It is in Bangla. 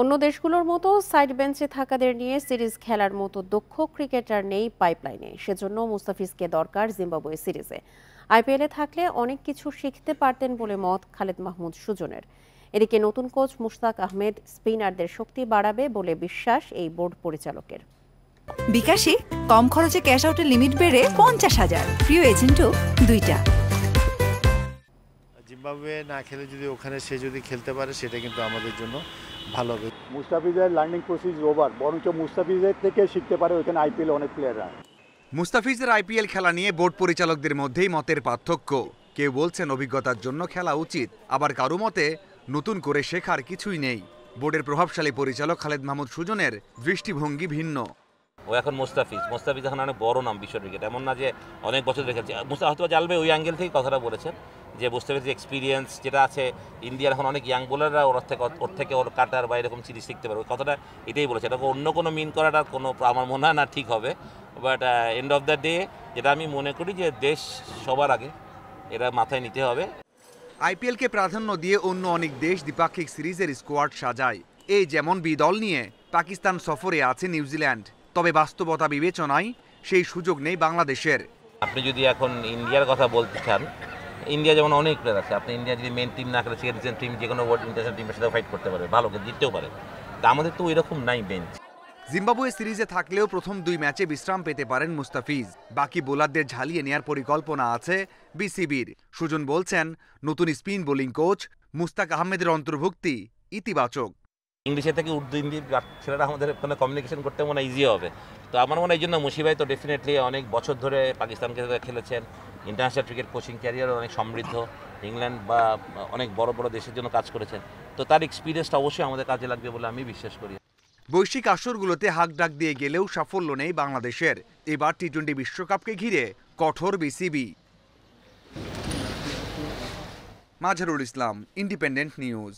অন্য দেশগুলোর মতো সাইড বেঞ্চে থাকাদের নিয়ে সিরিজ খেলার মতো দক্ষ ক্রিকেটার নেই পাইপলাইনে। সেজন্য মুস্তাফিজকে দরকার জিম্বাবুয়ে সিরিজে। আইপিএলে থাকলে অনেক কিছু শিখতে পারতেন বলে মত খালেদ মাহমুদ সুজনের। এদিকে নতুন কোচ মুশতাক আহমেদ স্পিনারদের শক্তি বাড়াবে বলে বিশ্বাস এই বোর্ড পরিচালকের। বিকাশে কম খরচে ক্যাশ আউটের লিমিট বেড়ে 50,000, প্রিয় এজেন্টও 2টা। জিম্বাবুয়ে না খেলে যদি ওখানে সে যদি খেলতে পারে সেটা কিন্তু আমাদের জন্য ভালো হবে। মুস্তাফিজের লার্নিং প্রসেস ওভার, বরঞ্চ মুস্তাফিজের থেকে শিখতে পারে ওখানে আইপিএল অনেক প্লেয়াররা। মুস্তাফিজের আইপিএল খেলা নিয়ে বোর্ড পরিচালকদের মধ্যেই মতের পার্থক্য। কেউ বলছেন অভিজ্ঞতার জন্য খেলা উচিত, আবার কারো মতে নতুন করে শেখার কিছুই নেই। বোর্ডের প্রভাবশালী পরিচালক খালেদ মাহমুদ সুজনের দৃষ্টিভঙ্গি ভিন্ন। ও এখন মুস্তাফিজ এখন অনেক বড় নাম বিশ্ব ক্রিকেট, এমন না যে অনেক বছর রেখেছে। হয়তো জানবে ওই অ্যাঙ্গেল থেকে কথাটা বলেছেন যে মুস্তাফিজের এক্সপিরিয়েন্স যেটা আছে, ইন্ডিয়ার এখন অনেক ইয়াং বোলাররা ওর থেকে ওর কাটার বা এরকম সিরিজ শিখতে পারবে, ওই কথাটা এটাই বলেছে। এটা অন্য কোনো মিন করাটা কোনো আমার মনে হয় না ঠিক হবে। But end of the day যেটা আমি মনে করি যে দেশ সবার আগে, এটা মাথায় নিতে হবে। আইপিএলকে প্রাধান্য দিয়ে অন্য অনেক দেশ দ্বিপাক্ষিক সিরিজের স্কোয়াড সাজায়। এই যেমন বি দল নিয়ে পাকিস্তান সফরে আছে নিউজিল্যান্ড, তবে বাস্তবতা বিবেচনায় সেই সুযোগ নেই বাংলাদেশের। আপনি যদি এখন ইন্ডিয়ার কথা বলতে চান, ইন্ডিয়া যেমন অনেক প্লেয়ার আছে, আপনি ইন্ডিয়া যদি মেন টিম না করে সিরিজের টিম যে কোনো ইন্টারন্যাশনাল টিমের সাথে ফাইট করতে পারে, ভালো করে জিততেও পারে। তা আমাদের তো এরকম নাই বেঞ্চ। জিম্বাবুয়ে সিরিজে থাকলেও প্রথম 2 ম্যাচে বিশ্রাম পেতে পারেন মুস্তাফিজ। বাকি বোলারদের ঝালিয়ে নেয়ার পরিকল্পনা আছে বিসিবির। সুজন বলছেন নতুন স্পিন বোলিং কোচ মুশতাক আহমেদের অন্তর্ভুক্তি ইতিবাচক। ইংলিশের থেকে উর্দু হিন্দি ছেলেরা আমাদের ওখানে কমিউনিকেশন করতে মনে হয় ইজি হবে। তো আমার মনে হয় এই জন্য মুশিবাই তো ডেফিনেটলি অনেক বছর ধরে পাকিস্তানকে খেলেছেন, ইন্টারন্যাশনাল ক্রিকেট কোচিং ক্যারিয়ার অনেক সমৃদ্ধ, ইংল্যান্ড বা অনেক বড় বড় দেশের জন্য কাজ করেছেন। তো তার এক্সপিরিয়েন্সটা অবশ্যই আমাদের কাজে লাগবে বলে আমি বিশ্বাস করি। বৈশ্বিক আসরগুলোতে হাক ডাক দিয়ে গেলেও সাফল্য নেই বাংলাদেশের। এবার টি-20 বিশ্বকাপকে ঘিরে কঠোর BCB. Mazharul Islam, independent news.